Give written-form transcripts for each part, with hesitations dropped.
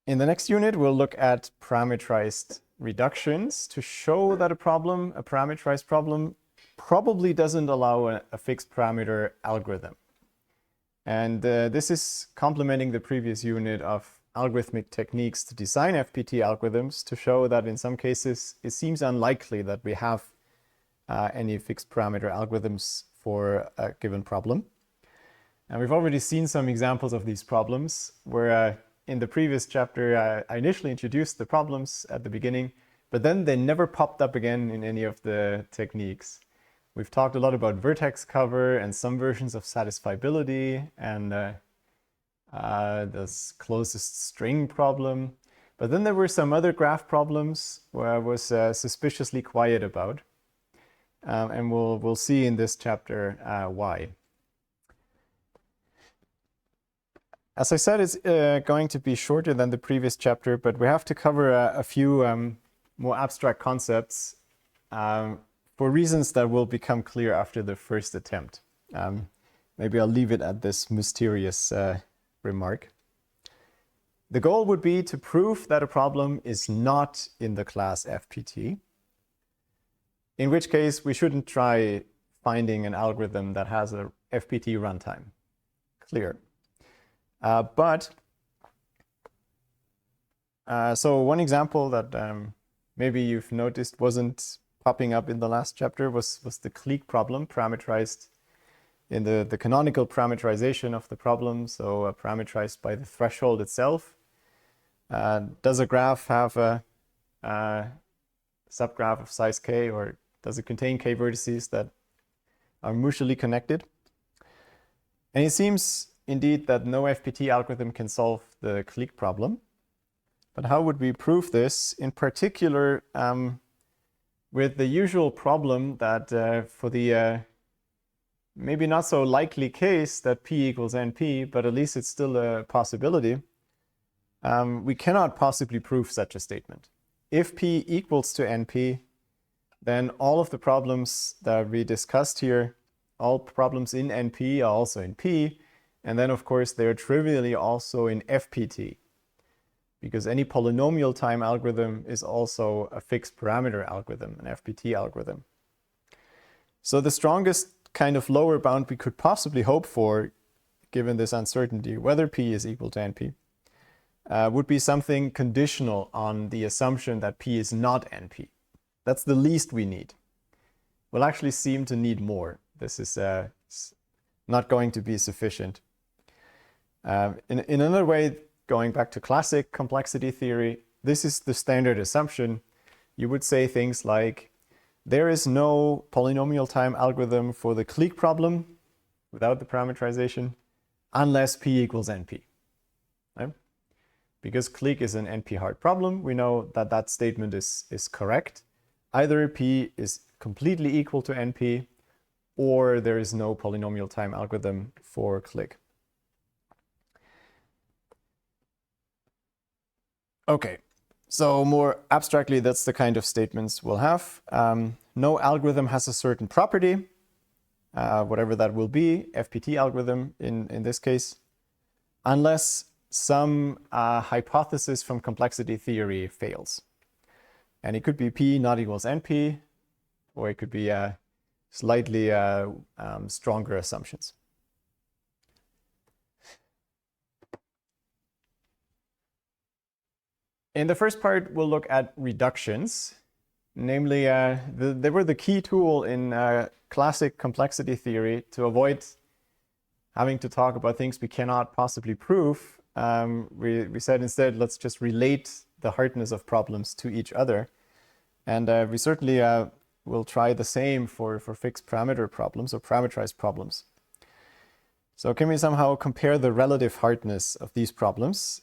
In the next unit, we'll look at parameterized reductions to show that a parameterized problem, probably doesn't allow a fixed parameter algorithm. And this is complementing the previous unit of algorithmic techniques to design FPT algorithms to show that in some cases it seems unlikely that we have any fixed parameter algorithms for a given problem. And we've already seen some examples of these problems where in the previous chapter I initially introduced the problems at the beginning, but then they never popped up again in any of the techniques. We've talked a lot about vertex cover and some versions of satisfiability and this closest string problem. But then there were some other graph problems where I was suspiciously quiet about. And we'll see in this chapter why. As I said, it's going to be shorter than the previous chapter, but we have to cover a few more abstract concepts for reasons that will become clear after the first attempt. Maybe I'll leave it at this mysterious remark. The goal would be to prove that a problem is not in the class FPT, in which case we shouldn't try finding an algorithm that has a FPT runtime. Clear. So one example that maybe you've noticed wasn't popping up in the last chapter was the clique problem, parameterized in the canonical parameterization of the problem. So parameterized by the threshold itself. Does a graph have a subgraph of size k, or does it contain k vertices that are mutually connected? And it seems indeed that no FPT algorithm can solve the clique problem. But how would we prove this? In particular, with the usual problem that for the maybe not so likely case that p equals np, but at least it's still a possibility, we cannot possibly prove such a statement. If p equals to np, then all of the problems that we discussed here, all problems in np are also in p, and then of course they're trivially also in FPT, because any polynomial time algorithm is also a fixed parameter algorithm, an FPT algorithm. So the strongest kind of lower bound we could possibly hope for, given this uncertainty, whether p is equal to np, would be something conditional on the assumption that p is not np. That's the least we need. We'll actually seem to need more. This is not going to be sufficient. In another way, going back to classic complexity theory, this is the standard assumption. You would say things like, there is no polynomial time algorithm for the clique problem without the parameterization unless p equals np. Right? Because clique is an np-hard problem, we know that that statement is correct. Either p is completely equal to np, or there is no polynomial time algorithm for clique. Okay, so more abstractly, that's the kind of statements we'll have. No algorithm has a certain property, whatever that will be, FPT algorithm in this case, unless some hypothesis from complexity theory fails. And it could be p not equals np, or it could be slightly stronger assumptions. In the first part, we'll look at reductions. Namely, they were the key tool in classic complexity theory to avoid having to talk about things we cannot possibly prove. We said instead, let's just relate the hardness of problems to each other. And we certainly will try the same for fixed parameter problems or parameterized problems. So can we somehow compare the relative hardness of these problems?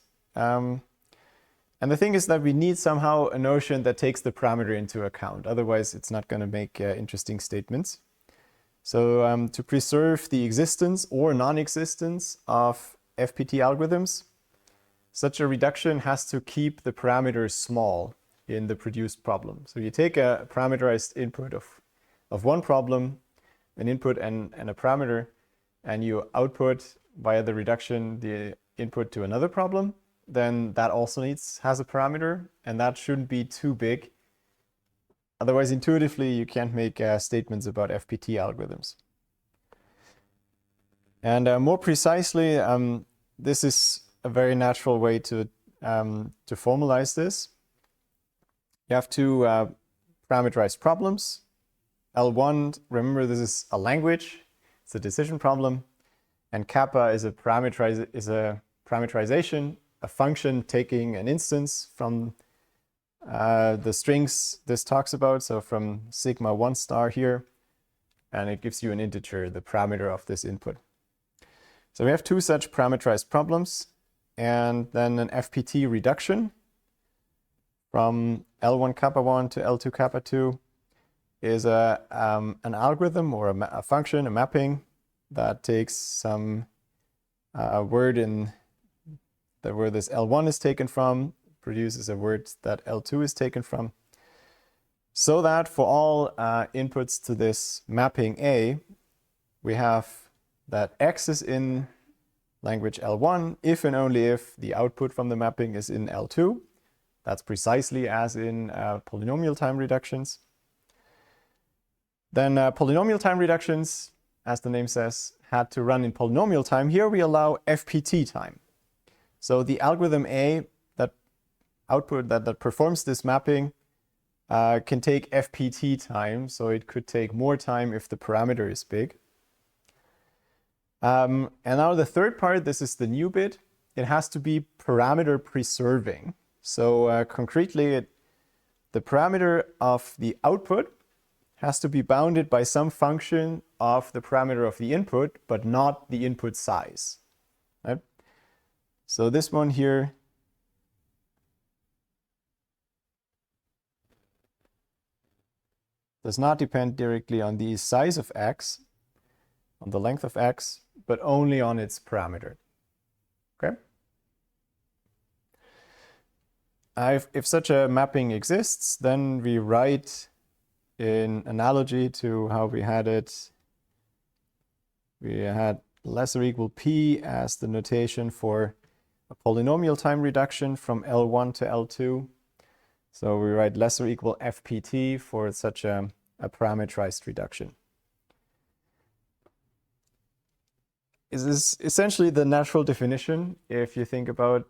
And the thing is that we need somehow a notion that takes the parameter into account. Otherwise, it's not going to make interesting statements. So to preserve the existence or non-existence of FPT algorithms, such a reduction has to keep the parameters small in the produced problem. So you take a parameterized input of one problem, an input and a parameter, and you output via the reduction the input to another problem, then that also has a parameter, and that shouldn't be too big. Otherwise, intuitively, you can't make statements about FPT algorithms. And more precisely, this is a very natural way to formalize this. You have two parameterized problems. L1, remember, this is a language. It's a decision problem. And kappa is a parameterization, a function taking an instance from the strings this talks about, so from sigma 1 star here, and it gives you an integer, the parameter of this input. So we have two such parameterized problems, and then an FPT reduction from L1 kappa 1 to L2 kappa 2 is an algorithm or a function, a mapping that takes some word in where this L1 is taken from, produces a word that L2 is taken from, so that for all inputs to this mapping A, we have that X is in language L1 if and only if the output from the mapping is in L2. That's precisely as in polynomial time reductions. Then polynomial time reductions, as the name says, had to run in polynomial time. Here we allow FPT time. So the algorithm A, that output that performs this mapping, can take FPT time. So it could take more time if the parameter is big. And now the third part, this is the new bit. It has to be parameter preserving. So concretely, the parameter of the output has to be bounded by some function of the parameter of the input, but not the input size. Right? So this one here does not depend directly on the size of x, on the length of x, but only on its parameter. Okay? If such a mapping exists, then we write in analogy to how we had it. We had less or equal p as the notation for a polynomial time reduction from L1 to L2. So we write less or equal FPT for such a parameterized reduction. This is essentially the natural definition if you think about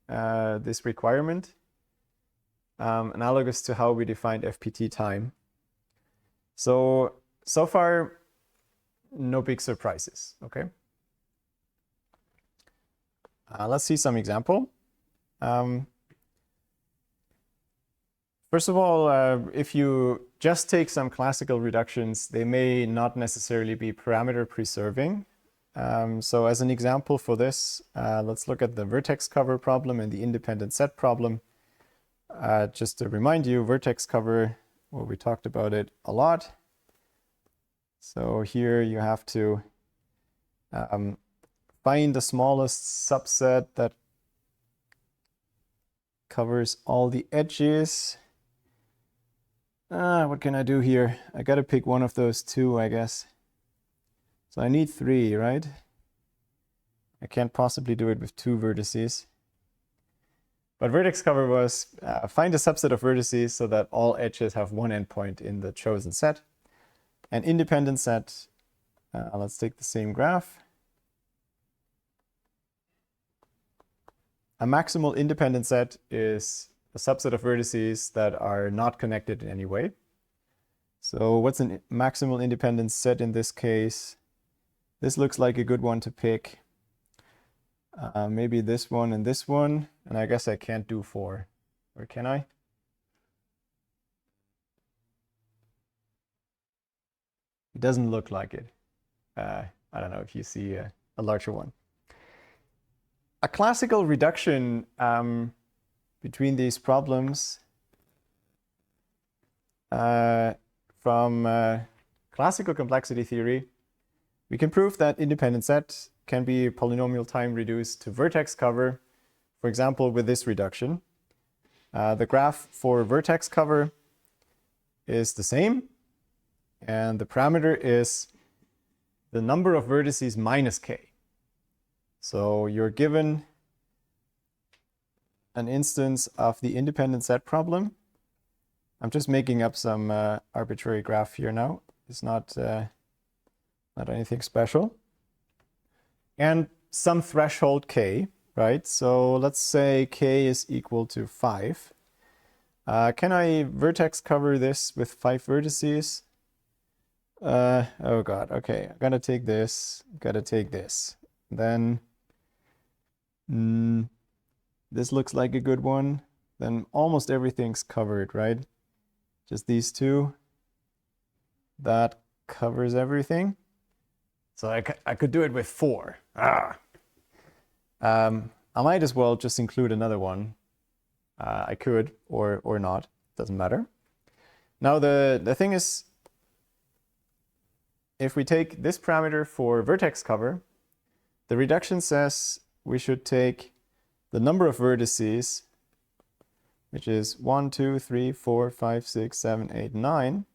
this requirement, analogous to how we defined FPT time. So far, no big surprises, okay? Let's see some example. First of all, if you just take some classical reductions, they may not necessarily be parameter preserving. So as an example for this, let's look at the vertex cover problem and the independent set problem. Just to remind you, vertex cover, well, we talked about it a lot. So here you have to find the smallest subset that covers all the edges. What can I do here? I gotta pick one of those two, I guess. So I need 3, right? I can't possibly do it with 2 vertices. But vertex cover was find a subset of vertices so that all edges have one endpoint in the chosen set. And independent set, let's take the same graph. A maximal independent set is a subset of vertices that are not connected in any way. So what's a maximal independent set in this case? This looks like a good one to pick. Maybe this one and this one. And I guess I can't do 4. Or can I? It doesn't look like it. I don't know if you see a larger one. A classical reduction between these problems from classical complexity theory, we can prove that independent set can be polynomial time reduced to vertex cover, for example, with this reduction. The graph for vertex cover is the same, and the parameter is the number of vertices minus k. So you're given an instance of the independent set problem. I'm just making up some arbitrary graph here now. It's not anything special. And some threshold k, right? So let's say k is equal to 5. Can I vertex cover this with 5 vertices? Oh god, okay. I gotta take this, gotta take this. Then this looks like a good one. Then almost everything's covered, right? Just these two. That covers everything. So I could do it with 4. I might as well just include another one. I could, or not. Doesn't matter. Now the thing is, if we take this parameter for vertex cover, the reduction says we should take the number of vertices, which is 1, 2, 3, 4, 5, 6, 7, 8, 9,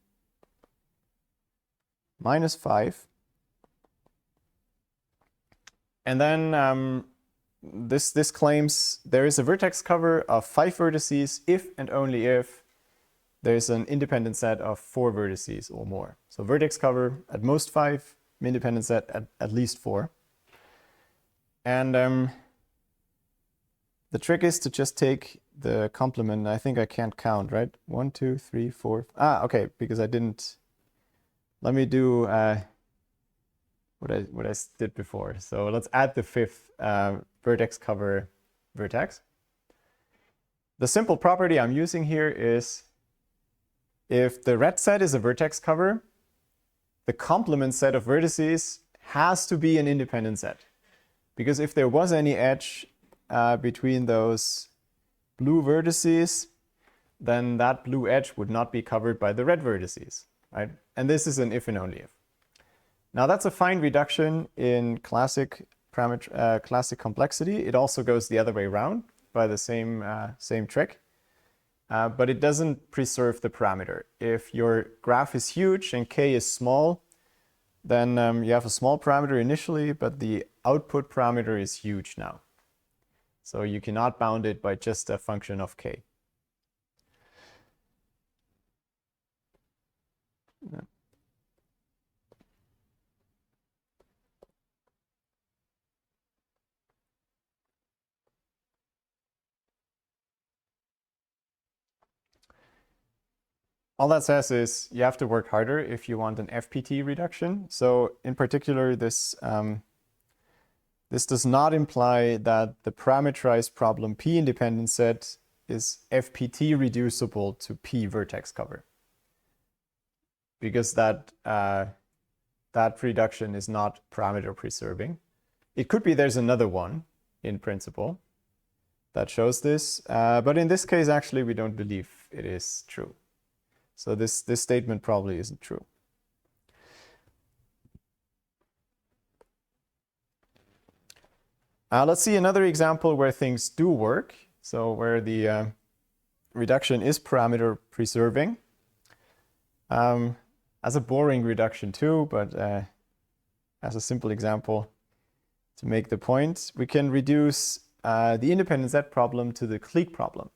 minus 5. And then this claims there is a vertex cover of 5 vertices if and only if there's an independent set of 4 vertices or more. So vertex cover at most 5, independent set at least 4. And the trick is to just take the complement. I think I can't count, right? 1, 2, 3, 4. Okay, because I didn't. Let me do what I did before. So let's add the 5th vertex cover vertex. The simple property I'm using here is if the red set is a vertex cover, the complement set of vertices has to be an independent set. Because if there was any edge between those blue vertices, then that blue edge would not be covered by the red vertices, right? And this is an if and only if. Now that's a fine reduction in classic complexity. It also goes the other way around by the same trick, but it doesn't preserve the parameter. If your graph is huge and k is small, then you have a small parameter initially, but the output parameter is huge now. So you cannot bound it by just a function of k. Yeah. All that says is you have to work harder if you want an FPT reduction. So in particular, this does not imply that the parameterized problem P independent set is FPT reducible to P vertex cover. Because that reduction is not parameter preserving. It could be there's another one in principle that shows this, but in this case, actually, we don't believe it is true. So this statement probably isn't true. Let's see another example where things do work. So where the reduction is parameter preserving. As a boring reduction too, but as a simple example to make the point, we can reduce the independent set problem to the clique problem,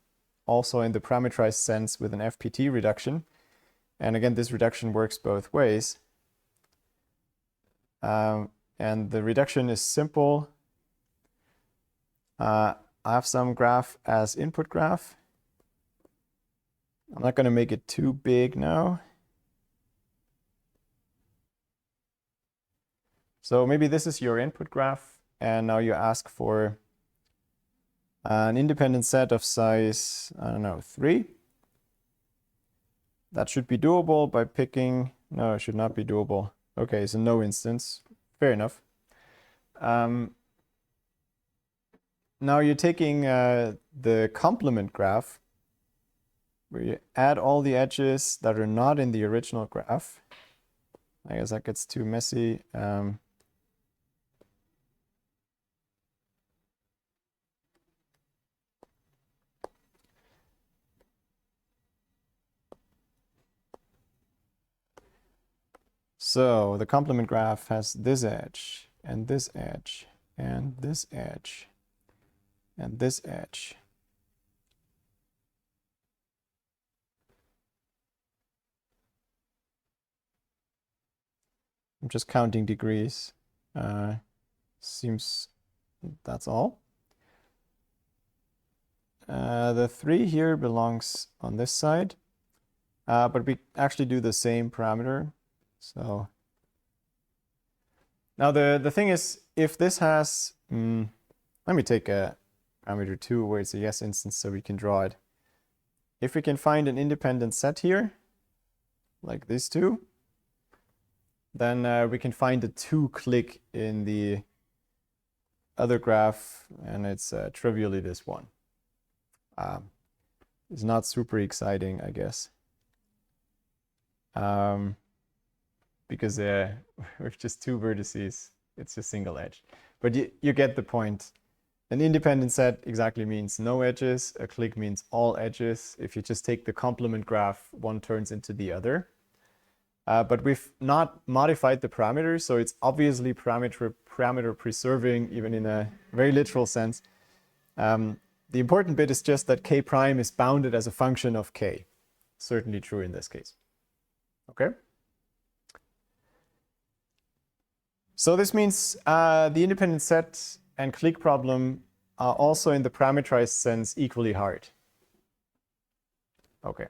also in the parameterized sense with an FPT reduction. And again, this reduction works both ways. And the reduction is simple. I have some graph as input graph. I'm not going to make it too big now. So maybe this is your input graph, and now you ask for an independent set of size, I don't know, 3. That should be doable by picking, no, it should not be doable. Okay, so no instance, fair enough. Now you're taking the complement graph, where you add all the edges that are not in the original graph. I guess that gets too messy. So the complement graph has this edge, and this edge, and this edge, and this edge. I'm just counting degrees. Seems that's all. The 3 here belongs on this side, but we actually do the same parameter. So now the thing is, if this has, let me take a parameter 2 where it's a yes instance so we can draw it. If we can find an independent set here, like these two, then we can find the 2 click in the other graph, and it's trivially this one. It's not super exciting, I guess, because with just 2 vertices, it's a single edge. But you get the point. An independent set exactly means no edges. A click means all edges. If you just take the complement graph, one turns into the other. But we've not modified the parameters, so it's obviously parameter preserving, even in a very literal sense. The important bit is just that k prime is bounded as a function of k. Certainly true in this case. Okay? So this means the independent set and clique problem are also in the parameterized sense equally hard. Okay.